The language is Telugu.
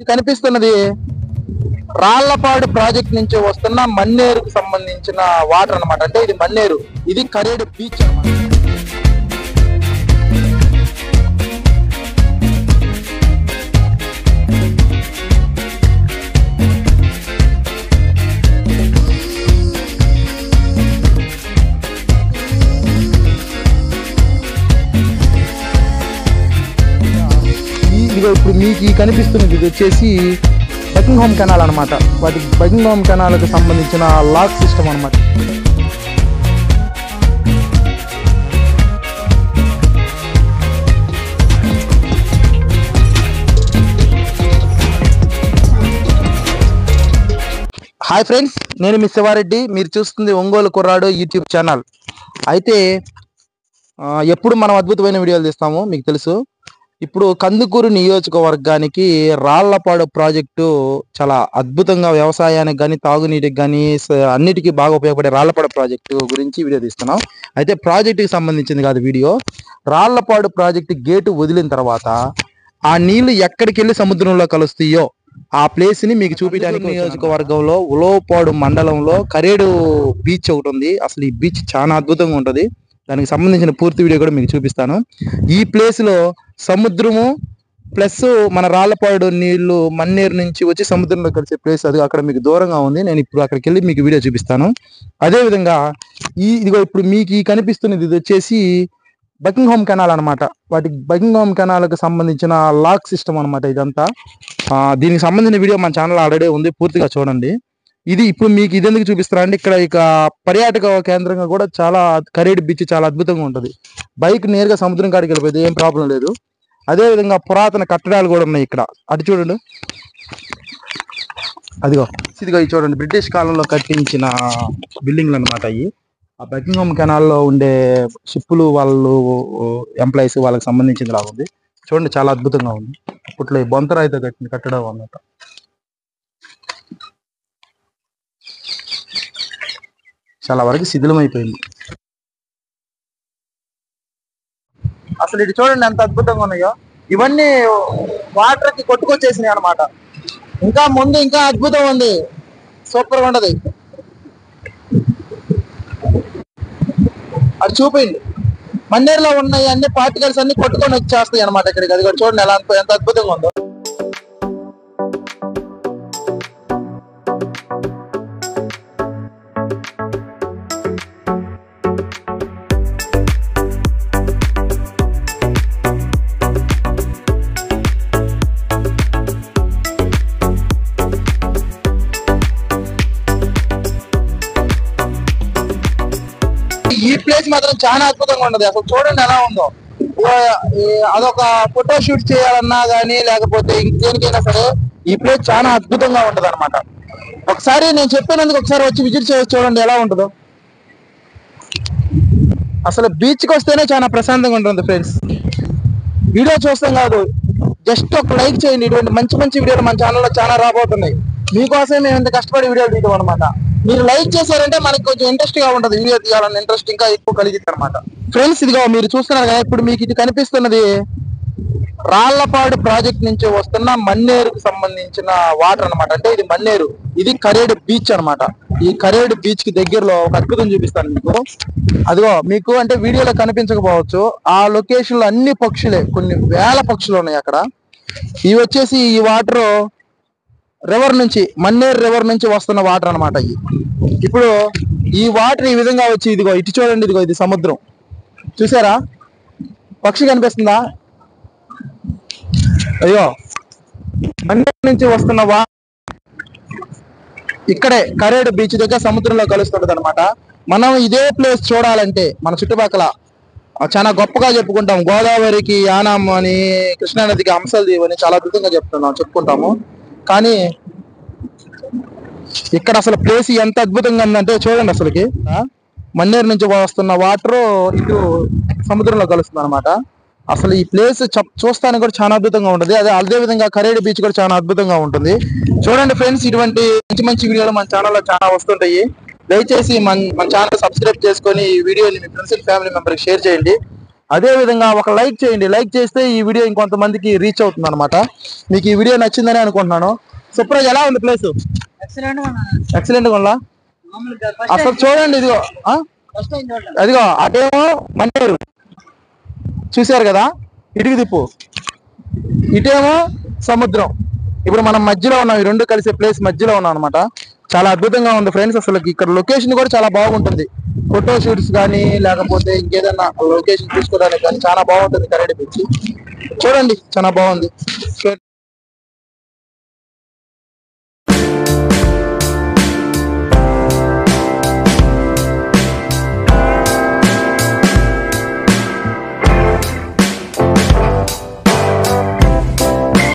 కనిపిస్తున్నది రాళ్లపాడు ప్రాజెక్ట్ నుంచి వస్తున్న మన్నేరుకు సంబంధించిన వాటర్ అన్నమాట. అంటే ఇది మన్నేరు, ఇది కరేడు బీచ్ అన్నమాట. ఇప్పుడు మీకు ఈ కనిపిస్తున్నది ఇది వచ్చేసి బకింగ్హామ్ కెనాల్ అనమాట. వాటి బకింగ్హామ్ కెనాల్కి సంబంధించిన లాక్ సిస్టమ్ అనమాట. హాయ్ ఫ్రెండ్స్, నేను మీ శివారెడ్డి. మీరు చూస్తుంది ఒంగోలు కుర్రాడు యూట్యూబ్ ఛానల్. అయితే ఎప్పుడు మనం అద్భుతమైన వీడియోలు తీస్తాము మీకు తెలుసు. ఇప్పుడు కందుకూరు నియోజకవర్గానికి రాళ్లపాడు ప్రాజెక్టు చాలా అద్భుతంగా వ్యవసాయానికి కానీ తాగునీటికి కానీ అన్నిటికీ బాగా ఉపయోగపడే రాళ్లపాడు ప్రాజెక్టు గురించి వీడియో తీస్తున్నాం. అయితే ప్రాజెక్టుకి సంబంధించింది కాదు వీడియో. రాళ్లపాడు ప్రాజెక్టు గేటు వదిలిన తర్వాత ఆ నీళ్లు ఎక్కడికి వెళ్ళి సముద్రంలో కలుస్తాయో ఆ ప్లేస్ ని మీకు చూపించడానికి నియోజకవర్గంలో ఉలవపాడు మండలంలో కరేడు బీచ్ ఒకటి ఉంది. అసలు ఈ బీచ్ చాలా అద్భుతంగా ఉంటుంది. దానికి సంబంధించిన పూర్తి వీడియో కూడా మీకు చూపిస్తాను. ఈ ప్లేస్ లో సముద్రము ప్లస్ మన రాళ్లపాడు నీళ్లు మన్నేరు నుంచి వచ్చి సముద్రంలో కలిసే ప్లేస్ అది అక్కడ మీకు దూరంగా ఉంది. నేను ఇప్పుడు అక్కడికి వెళ్ళి మీకు వీడియో చూపిస్తాను. అదేవిధంగా ఇదిగో ఇప్పుడు మీకు ఈ కనిపిస్తున్నది ఇది వచ్చేసి బకింగ్హామ్ కెనాల్ అనమాట. వాటి బకింగ్హామ్ కెనాల్కి సంబంధించిన లాక్ సిస్టమ్ అనమాట ఇదంతా. దీనికి సంబంధించిన వీడియో మన ఛానల్ ఆల్రెడీ ఉంది, పూర్తిగా చూడండి. ఇది ఇప్పుడు మీకు ఇది ఎందుకు చూపిస్తారా అంటే ఇక్కడ ఇక పర్యాటక కేంద్రంగా కూడా చాలా కరేడు బీచ్ చాలా అద్భుతంగా ఉంటుంది. బైక్ నేరుగా సముద్రం కాడికి వెళ్ళిపోయింది, ఏం ప్రాబ్లం లేదు. అదేవిధంగా పురాతన కట్టడాలు కూడా ఉన్నాయి ఇక్కడ. అటు చూడండి, ఇదిగో ఇది చూడండి, బ్రిటిష్ కాలంలో కట్టించిన బిల్డింగ్లు అనమాట అవి. ఆ బకింగ్హామ్ కెనాల్లో ఉండే షిప్పులు వాళ్ళు ఎంప్లాయీస్ వాళ్ళకి సంబంధించింది లాగా ఉంది. చూడండి, చాలా అద్భుతంగా ఉంది. అప్పట్లో ఈ బొంతరాయితో కట్టిన కట్టడం అన్నమాట. చాలా వరకు శిథిలమైపోయింది. అసలు ఇటు చూడండి ఎంత అద్భుతంగా ఉన్నాయో. ఇవన్నీ వాటర్ కి కొట్టుకొచ్చేసినాయి అనమాట. ఇంకా ముందు ఇంకా అద్భుతం ఉంది, సూపర్ గా ఉండదు. అది చూపిండి, మన్నేరులో ఉన్నాయి అన్ని పార్టికల్స్ అన్ని కొట్టుకొని వచ్చేస్తాయి అనమాట ఇక్కడికి. అది కూడా చూడండి ఎలా ఎంత అద్భుతంగా ఉందో. ఈ ప్లేస్ మాత్రం చాలా అద్భుతంగా ఉండదు. అసలు చూడండి ఎలా ఉందో. అదొక ఫోటో షూట్ చేయాలన్నా గానీ లేకపోతే ఇంకేనికైనా సరే ఈ ప్లేస్ చాలా అద్భుతంగా ఉంటది అనమాట. ఒకసారి నేను చెప్పినందుకు ఒకసారి వచ్చి విజిట్ చేసి చూడండి ఎలా ఉంటుందో. అసలు బీచ్కి వస్తేనే చాలా ప్రశాంతంగా ఉంటుంది ఫ్రెండ్స్. వీడియో చూస్తాం కాదు, జస్ట్ ఒక లైక్ చేయండి. ఇటువంటి మంచి మంచి వీడియోలు మన ఛానల్లో చాలా రాబోతున్నాయి. మీకోసమే మేము ఇంత కష్టపడి వీడియోలు తీయడం అనమాట. మీరు లైక్ చేశారంటే మనకి కొంచెం ఇంట్రెస్ట్ గా ఉంటుంది, వీడియో తీయాలని ఇంట్రెస్ట్ ఇంకా ఎక్కువ కలిగిద్ది అనమాట. ఫ్రెండ్స్ ఇదిగో మీరు చూస్తున్నారు కదా, ఇప్పుడు మీకు ఇది కనిపిస్తున్నది రాళ్లపాడు ప్రాజెక్ట్ నుంచి వస్తున్న మన్నేరుకు సంబంధించిన వాటర్ అనమాట. అంటే ఇది మన్నేరు, ఇది కరేడు బీచ్ అనమాట. ఈ కరేడు బీచ్ కి దగ్గరలో ఒక అద్భుతం చూపిస్తాను మీకు. అదిగో మీకు అంటే వీడియోలో కనిపించకపోవచ్చు, ఆ లొకేషన్ లో అన్ని పక్షులే, కొన్ని వేల పక్షులు ఉన్నాయి అక్కడ. ఇవి వచ్చేసి ఈ వాటర్ రివర్ నుంచి, మన్నేరు రివర్ నుంచి వస్తున్న వాటర్ అనమాట. ఇప్పుడు ఈ వాటర్ ఈ విధంగా వచ్చి ఇదిగో ఇటు చూడండి, ఇదిగో ఇది సముద్రం. చూసారా, పక్షి కనిపిస్తుందా? అయ్యో, మన్నేరు నుంచి వస్తున్న వాటర్ ఇక్కడే కరేడు బీచ్ దగ్గర సముద్రంలో కలుస్తుంటది అనమాట. మనం ఇదే ప్లేస్ చూడాలంటే మన చుట్టుపక్కల చాలా గొప్పగా చెప్పుకుంటాం. గోదావరికి యానాం అని, కృష్ణానదికి హంసల్దీవ్ అని చాలా అద్భుతంగా చెప్పుకుంటాము. కానీ ఇక్కడ అసలు ప్లేస్ ఎంత అద్భుతంగా ఉందంటే చూడండి. అసలుకి మన్నేరు నుంచి వస్తున్న వాటర్ ఇటు సముద్రంలో కలుస్తుంది అనమాట. అసలు ఈ ప్లేస్ చూస్తానికి కూడా చాలా అద్భుతంగా ఉంటుంది. అదే విధంగా కరేడు బీచ్ కూడా చాలా అద్భుతంగా ఉంటుంది. చూడండి ఫ్రెండ్స్, ఇటువంటి మంచి మంచి వీడియోలు మన ఛానల్లో చాలా వస్తుంటాయి. దయచేసి మన ఛానల్ సబ్స్క్రైబ్ చేసుకొని ఈ వీడియోని మీ ఫ్రెండ్స్ అండ్ ఫ్యామిలీ మెంబర్కి షేర్ చేయండి. అదే విధంగా ఒక లైక్ చేయండి. లైక్ చేస్తే ఈ వీడియో ఇంకొంతమందికి రీచ్ అవుతుంది అనమాట. మీకు ఈ వీడియో నచ్చిందని అనుకుంటున్నాను. సుప్రజ్ ఎలా ఉంది ప్లేస్? ఎక్సలెంట్ గా ఉందా? అసలు చూడండి, ఇదిగో అదిగో అటేమో మన్నేరు చూసారు కదా, ఇటుకు తిప్పు, ఇటేమో సముద్రం. ఇప్పుడు మనం మధ్యలో ఉన్నాం, ఈ రెండు కలిసే ప్లేస్ మధ్యలో ఉన్నాం అనమాట. చాలా అద్భుతంగా ఉంది ఫ్రెండ్స్. అసలు ఇక్కడ లొకేషన్ కూడా చాలా బాగుంటుంది. ఫోటో షూట్స్ కానీ లేకపోతే ఇంకేదన్నా లొకేషన్ తీసుకోవడానికి కానీ చాలా బాగుంటుంది. కరేడి బీచ్ చూడండి, చాలా బాగుంది.